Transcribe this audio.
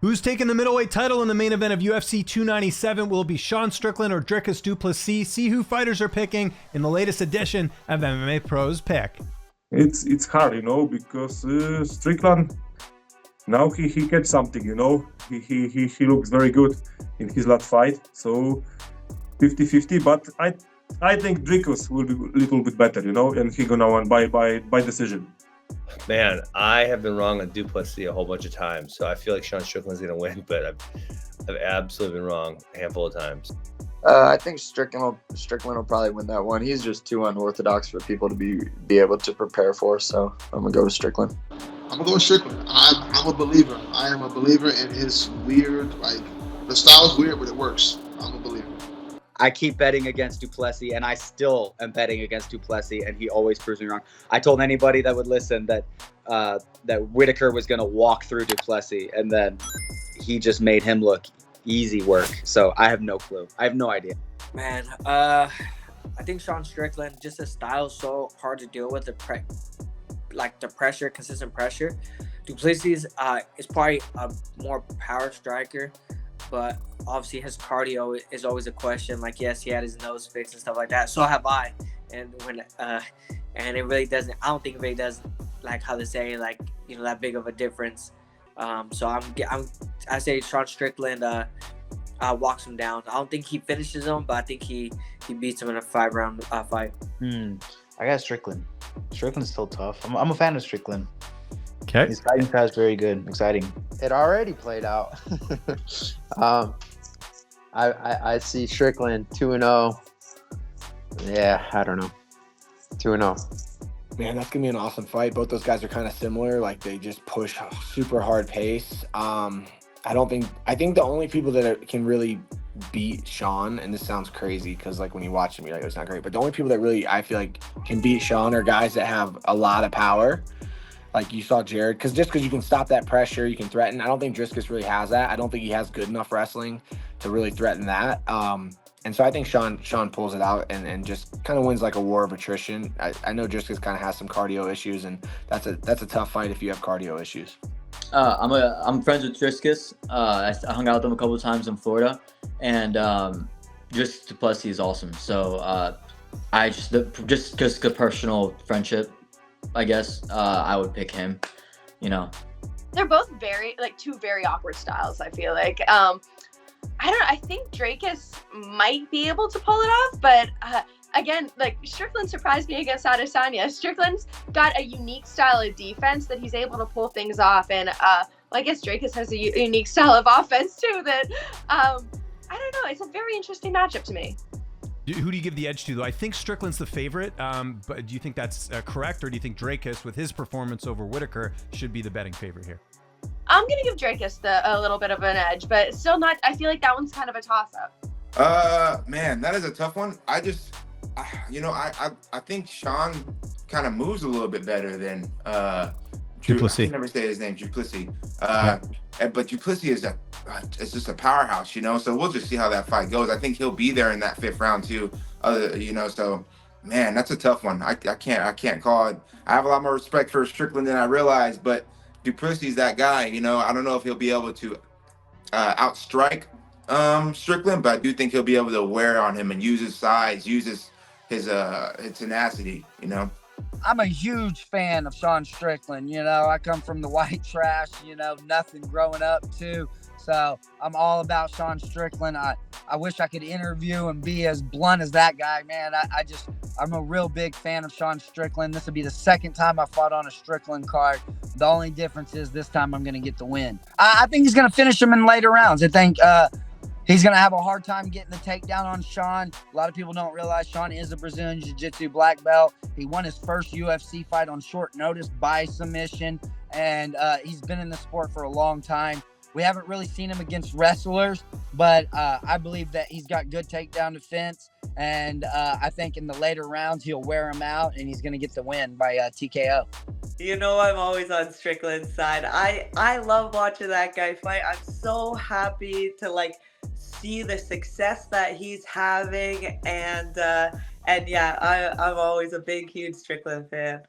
Who's taking the middleweight title in the main event of UFC 297? Will it be Sean Strickland or Dricus Du Plessis? See who fighters are picking in the latest edition of MMA Pros Pick. It's hard, because Strickland, now he gets something, he looks very good in his last fight, so 50-50, but I think Dricus will be a little bit better, and he gonna win by decision. Man, I have been wrong on Du Plessis a whole bunch of times, so I feel like Sean Strickland's going to win, but I've absolutely been wrong a handful of times. I think Strickland will probably win that one. He's just too unorthodox for people to be able to prepare for, so I'm going to go with Strickland. I'm going to go with Strickland. I'm a believer. I am a believer in his weird, the style's weird, but it works. I'm a believer. I keep betting against Du Plessis, and I still am betting against Du Plessis, and he always proves me wrong. I told anybody that would listen that Whitaker was going to walk through Du Plessis, and then he just made him look easy work. So I have no clue. I have no idea. Man, I think Sean Strickland, just his style is so hard to deal with, the pressure, consistent pressure. Du Plessis is probably a more power striker, but obviously his cardio is always a question. Yes, he had his nose fixed and stuff like that. So have I. And and it really doesn't. I don't think it really does, how they say, that big of a difference. So I say Sean Strickland walks him down. I don't think he finishes him, but I think he beats him in a 5-round fight. I got Strickland. Strickland's still tough. I'm a fan of Strickland. Okay. His fighting style is very good, exciting. It already played out. I see Strickland 2-0. Yeah, I don't know. 2-0. Man, that's gonna be an awesome fight. Both those guys are kind of similar. They just push super hard pace. I think the only people that can really beat Sean, and this sounds crazy because when you watch him, you're like, it's not great. But the only people that really I feel like can beat Sean are guys that have a lot of power. You saw Jared, because you can stop that pressure, you can threaten. I don't think Dricus really has that. I don't think he has good enough wrestling to really threaten that. And so I think Sean pulls it out and just kind of wins a war of attrition. I know Dricus kind of has some cardio issues, and that's a tough fight if you have cardio issues. I'm friends with Dricus. I hung out with him a couple of times in Florida, and Dricus Du Plessis is awesome. So I just because of personal friendship, I guess I would pick him. They're both two very awkward styles. I feel like I think Dricus might be able to pull it off, but again, Strickland surprised me against Adesanya. Strickland's got a unique style of defense that he's able to pull things off, and I guess Dricus has a unique style of offense too. That I don't know. It's a very interesting matchup to me. Who do you give the edge to, though? I think Strickland's the favorite, but do you think that's correct, or do you think Dricus, with his performance over Whitaker, should be the betting favorite here? I'm going to give Dricus a little bit of an edge, but still not. I feel like that one's kind of a toss-up. Man, that is a tough one. I think Sean kind of moves a little bit better than Du Plessis. I can never say his name, Du Plessis. But Du Plessis is just a powerhouse, so we'll just see how that fight goes. I think he'll be there in that 5th round too. So man, that's a tough one. I can't call it. I have a lot more respect for Strickland than I realized, but Du Plessis is that guy. I don't know if he'll be able to outstrike Strickland, but I do think he'll be able to wear on him and use his size, use his tenacity. I'm a huge fan of Sean Strickland. I come from the white trash, nothing growing up too. So I'm all about Sean Strickland. I wish I could interview and be as blunt as that guy, man. I'm a real big fan of Sean Strickland. This will be the 2nd time I fought on a Strickland card. The only difference is this time I'm going to get the win. I think he's going to finish him in later rounds. I think he's going to have a hard time getting the takedown on Sean. A lot of people don't realize Sean is a Brazilian Jiu-Jitsu black belt. He won his first UFC fight on short notice by submission, and he's been in the sport for a long time. We haven't really seen him against wrestlers, but I believe that he's got good takedown defense, and I think in the later rounds he'll wear him out, and he's going to get the win by TKO. I'm always on Strickland's side. I love watching that guy fight. I'm so happy to see the success that he's having, and yeah, I'm always a big, huge Strickland fan.